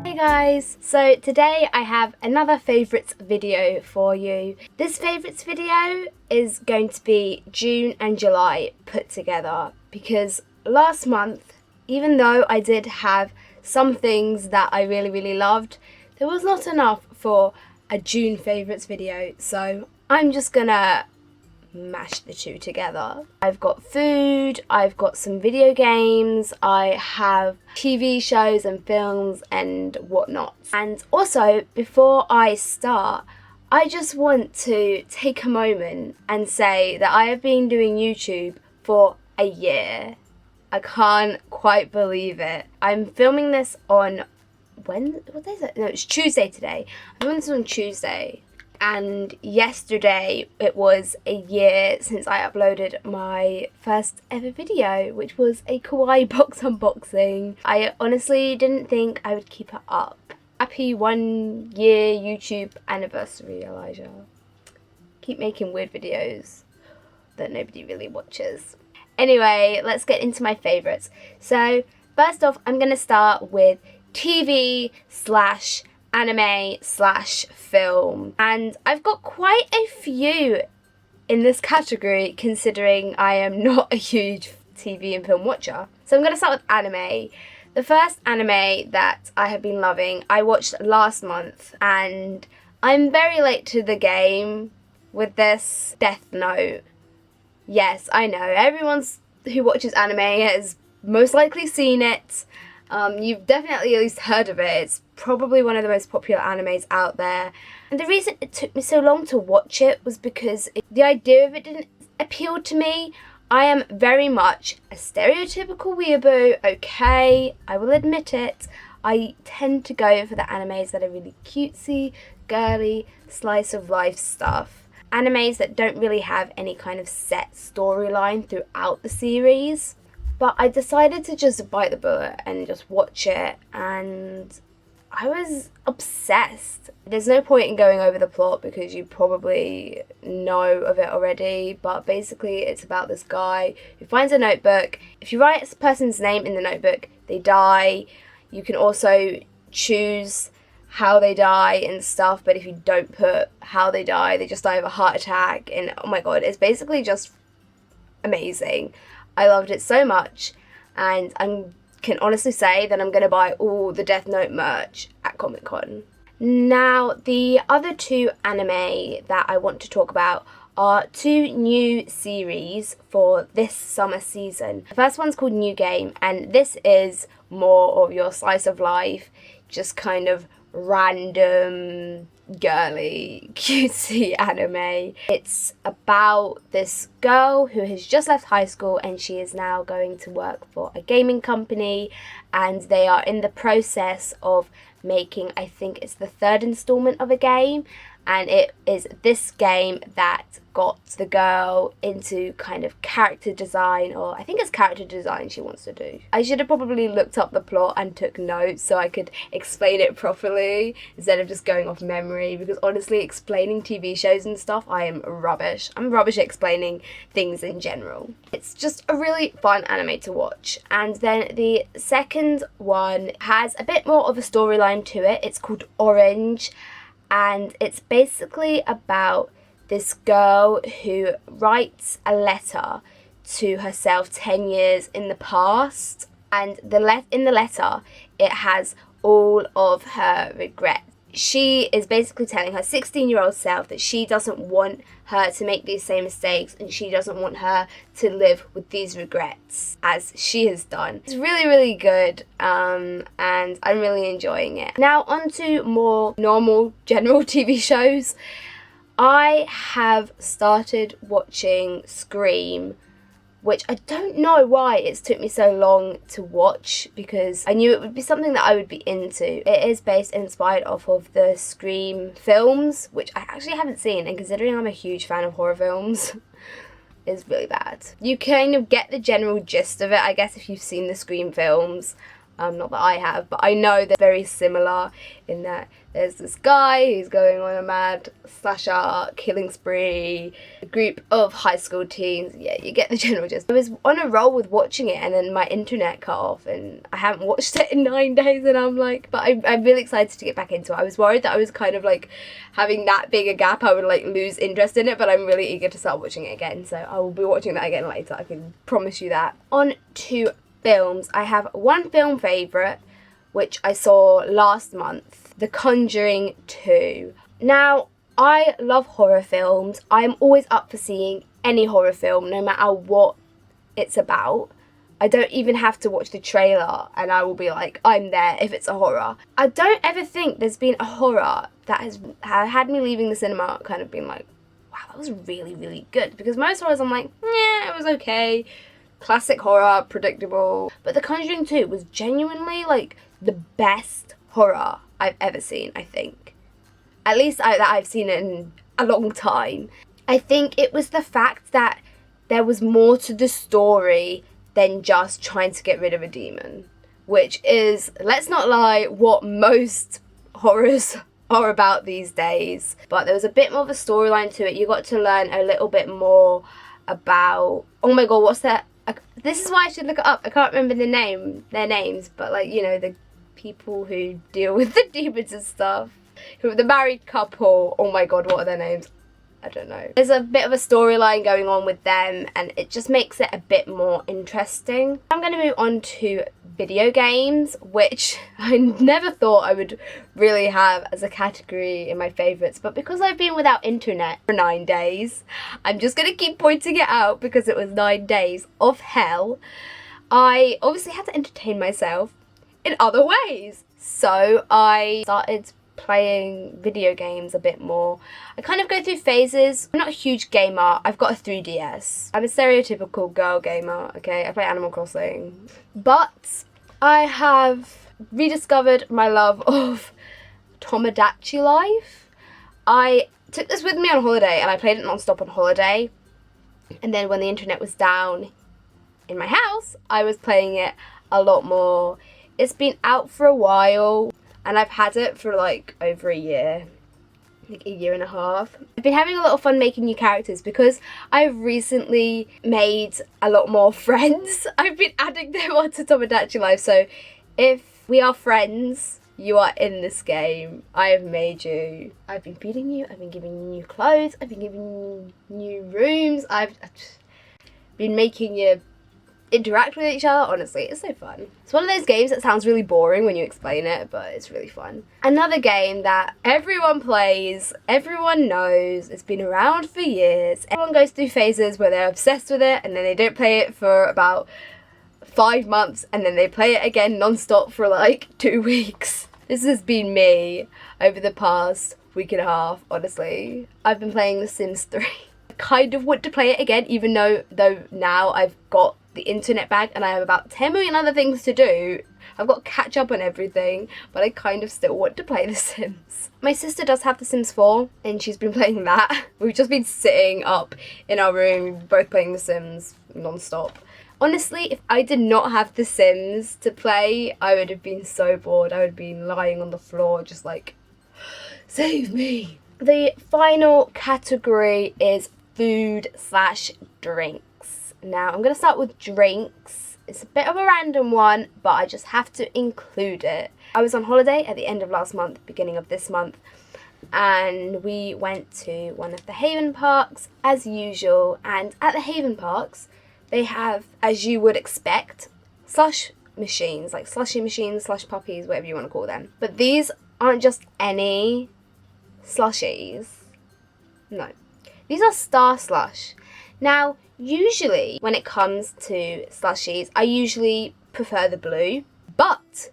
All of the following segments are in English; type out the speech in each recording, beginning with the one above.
Hey guys, so today I have another favourites video for you. This favourites video is going to be June and July put together because last month, even though I did have some things that I really loved, there was not enough for a June favourites video, so I'm just gonna mash the two together. I've got food, I've got some video games, I have TV shows and films and whatnot. And also, before I start, I just want to take a moment and say that I have been doing YouTube for a year. I can't quite believe it. I'm filming this on what day is it? No, it's Tuesday today. I'm filming this on Tuesday. And yesterday it was a year since I uploaded my first ever video, which was a kawaii box unboxing. I honestly didn't think I would keep it up. Happy 1 year YouTube anniversary, Elijah. Keep making weird videos that nobody really watches. Anyway, let's get into my favourites. So first off, I'm going to start with TV/anime/film, and I've got quite a few in this category considering I am not a huge TV and film watcher. So I'm going to start with anime. The first anime that I have been loving, I watched last month, and I'm very late to the game with this, Death Note. Yes, I know, everyone who watches anime has most likely seen it. You've definitely at least heard of it. It's probably one of the most popular animes out there. And the reason it took me so long to watch it was because the idea of it didn't appeal to me. I am very much a stereotypical weeaboo, okay, I will admit it. I tend to go for the animes that are really cutesy, girly, slice of life stuff. Animes that don't really have any kind of set storyline throughout the series. But I decided to just bite the bullet and just watch it, and I was obsessed. There's no point in going over the plot because you probably know of it already, but basically it's about this guy who finds a notebook. If you write a person's name in the notebook, they die. You can also choose how they die and stuff, but if you don't put how they die, they just die of a heart attack, and oh my god, it's basically just amazing. I loved it so much, and I can honestly say that I'm going to buy all the Death Note merch at Comic Con. Now, the other two anime that I want to talk about are two new series for this summer season. The first one's called New Game, and this is more of your slice of life, just kind of random, girly, cutesy anime. It's about this girl who has just left high school and she is now going to work for a gaming company, and they are in the process of making, I think it's the third installment of a game, and it is this game that got the girl into kind of character design, or I think it's character design she wants to do. I should have probably looked up the plot and took notes so I could explain it properly instead of just going off memory, because honestly, explaining TV shows and stuff, I am rubbish. I'm rubbish at explaining things in general. It's just a really fun anime to watch. And then the second one has a bit more of a storyline to it. It's called Orange, and it's basically about this girl who writes a letter to herself 10 years in the past, and in the letter it has all of her regrets. She is basically telling her 16-year-old self that she doesn't want her to make these same mistakes, and she doesn't want her to live with these regrets as she has done. It's really good, and I'm really enjoying it. Now on to more normal general TV shows. I have started watching Scream, which I don't know why it's took me so long to watch, because I knew it would be something that I would be into. It is inspired off of the Scream films, which I actually haven't seen, and considering I'm a huge fan of horror films, it's really bad. You kind of get the general gist of it, I guess, if you've seen the Scream films. Not that I have, but I know they're very similar in that there's this guy who's going on a mad slasher killing spree, a group of high school teens. Yeah, you get the general gist. I was on a roll with watching it and then my internet cut off and I haven't watched it in 9 days, and I'm like, but I'm really excited to get back into it. I was worried that I was kind of like having that big a gap, I would like lose interest in it, but I'm really eager to start watching it again, so I will be watching that again later, I can promise you that. On to films. I have one film favourite, which I saw last month, The Conjuring 2. Now, I love horror films. I'm always up for seeing any horror film, no matter what it's about. I don't even have to watch the trailer and I will be like, I'm there if it's a horror. I don't ever think there's been a horror that has had me leaving the cinema kind of being like, wow, that was really, really good. Because most horrors I'm like, yeah, it was okay. Classic horror, predictable. But The Conjuring 2 was genuinely like the best horror I've ever seen, I think. At least that I've seen it in a long time. I think it was the fact that there was more to the story than just trying to get rid of a demon. Which is, let's not lie, what most horrors are about these days. But there was a bit more of a storyline to it. You got to learn a little bit more about, oh my god, what's that? This is why I should look it up. I can't remember their names, but like, you know, the people who deal with the demons and stuff. The married couple, oh my god, what are their names? I don't know. There's a bit of a storyline going on with them and it just makes it a bit more interesting. I'm going to move on to video games, which I never thought I would really have as a category in my favourites, but because I've been without internet for 9 days, I'm just going to keep pointing it out because it was 9 days of hell. I obviously had to entertain myself in other ways, so I started playing video games a bit more. I kind of go through phases. I'm not a huge gamer. I've got a 3DS. I'm a stereotypical girl gamer, okay? I play Animal Crossing. But I have rediscovered my love of Tomodachi Life. I took this with me on holiday and I played it non-stop on holiday. And then when the internet was down in my house, I was playing it a lot more. It's been out for a while. And I've had it for like over a year, like a year and a half. I've been having a lot of fun making new characters because I've recently made a lot more friends. I've been adding them onto Tomodachi Life. So if we are friends, you are in this game. I have made you. I've been feeding you. I've been giving you new clothes. I've been giving you new rooms. I've been making you interact with each other. Honestly, it's so fun. It's one of those games that sounds really boring when you explain it, but it's really fun. Another game that everyone plays, everyone knows, it's been around for years. Everyone goes through phases where they're obsessed with it and then they don't play it for about 5 months and then they play it again non-stop for like 2 weeks. This has been me over the past week and a half, honestly. I've been playing The Sims 3. I kind of want to play it again, even though now I've got the internet back and I have about 10 million other things to do. I've got to catch up on everything, but I kind of still want to play The Sims. My sister does have The Sims 4 and she's been playing that. We've just been sitting up in our room, both playing The Sims non-stop. Honestly, if I did not have The Sims to play, I would have been so bored. I would have been lying on the floor just like, save me. The final category is food/drink. Now, I'm going to start with drinks. It's a bit of a random one, but I just have to include it. I was on holiday at the end of last month, beginning of this month, and we went to one of the Haven parks as usual. And at the Haven parks, they have, as you would expect, slush machines, like slushy machines, slush puppies, whatever you want to call them. But these aren't just any slushies. No. These are STARSLUSH. Now, usually when it comes to slushies, I usually prefer the blue, but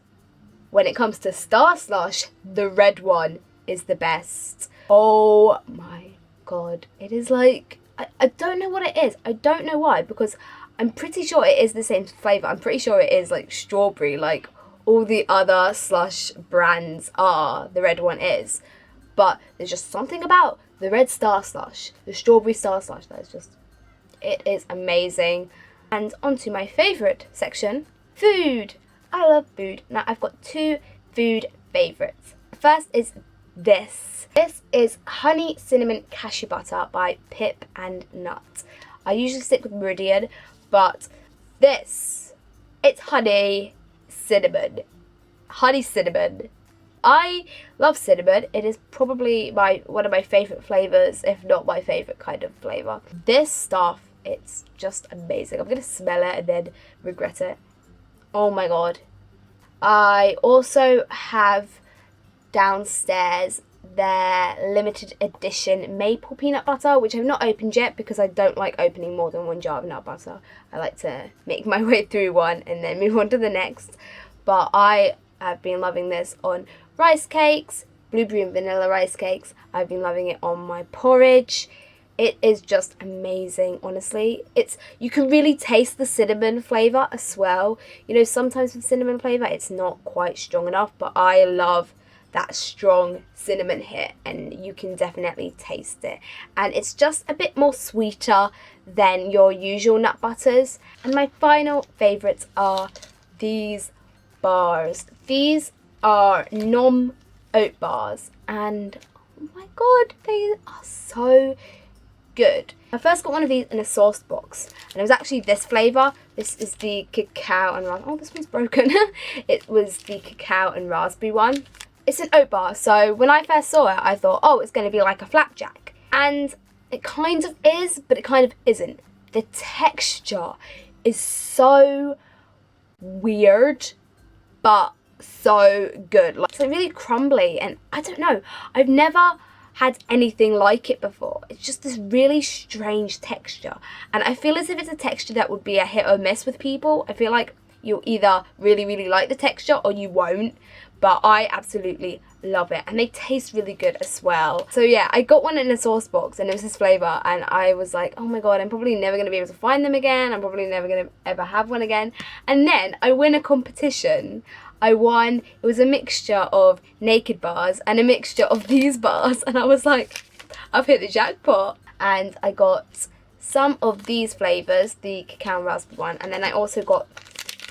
when it comes to STARSLUSH, the red one is the best. Oh my god, it is like, I don't know what it is. I don't know why, because I'm pretty sure it is the same flavour. I'm pretty sure it is like strawberry, like all the other slush brands are, the red one is. But there's just something about the red STARSLUSH, the strawberry STARSLUSH, that is just, it is amazing. And onto my favourite section, food. I love food. Now I've got 2 food favourites. First is this. This is Honey Cinnamon Cashew Butter by Pip and Nut. I usually stick with Meridian, but this, it's honey cinnamon. Honey cinnamon. I love cinnamon. It is probably one of my favourite flavours, if not my favourite kind of flavour. This stuff, it's just amazing. I'm going to smell it and then regret it. Oh my god. I also have downstairs their limited edition maple peanut butter, which I've not opened yet because I don't like opening more than one jar of nut butter. I like to make my way through one and then move on to the next. But I have been loving this on rice cakes, blueberry and vanilla rice cakes. I've been loving it on my porridge. It is just amazing, honestly. You can really taste the cinnamon flavour as well. You know, sometimes with cinnamon flavour it's not quite strong enough, but I love that strong cinnamon hit, and you can definitely taste it. And it's just a bit more sweeter than your usual nut butters. And my final favourites are these bars. These are Nom oat bars, and oh my god, they are so good. I first got one of these in a sauce box, and it was actually this flavour. This is the cacao and raspberry. Oh, this one's broken. It was the cacao and raspberry one. It's an oat bar, so when I first saw it, I thought, oh, it's going to be like a flapjack. And it kind of is, but it kind of isn't. The texture is so weird, but so good. Like, it's like really crumbly, and I don't know. I've never had anything like it before. It's just this really strange texture, and I feel as if it's a texture that would be a hit or miss with people. I feel like you'll either really like the texture or you won't, but I absolutely love it, and they taste really good as well. So yeah, I got one in a sauce box and it was this flavour, and I was like, oh my god, I'm probably never going to be able to find them again. I'm probably never going to ever have one again. And then I win a competition. I won, it was a mixture of naked bars and a mixture of these bars, and I was like, I've hit the jackpot. And I got some of these flavours, the cacao and raspberry one, and then I also got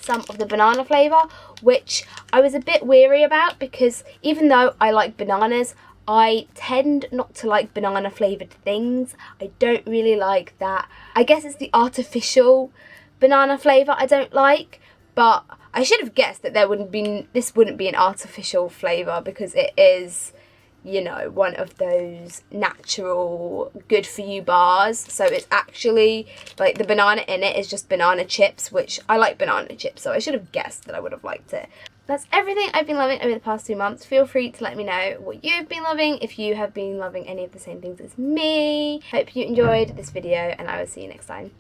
some of the banana flavour, which I was a bit weary about because even though I like bananas, I tend not to like banana flavoured things. I don't really like that. I guess it's the artificial banana flavour I don't like, but I should have guessed that this wouldn't be an artificial flavour because it is, you know, one of those natural good for you bars. So it's actually like the banana in it is just banana chips, which I like banana chips, so I should have guessed that I would have liked it. That's everything I've been loving over the past 2 months. Feel free to let me know what you've been loving, if you have been loving any of the same things as me. Hope you enjoyed this video, and I will see you next time.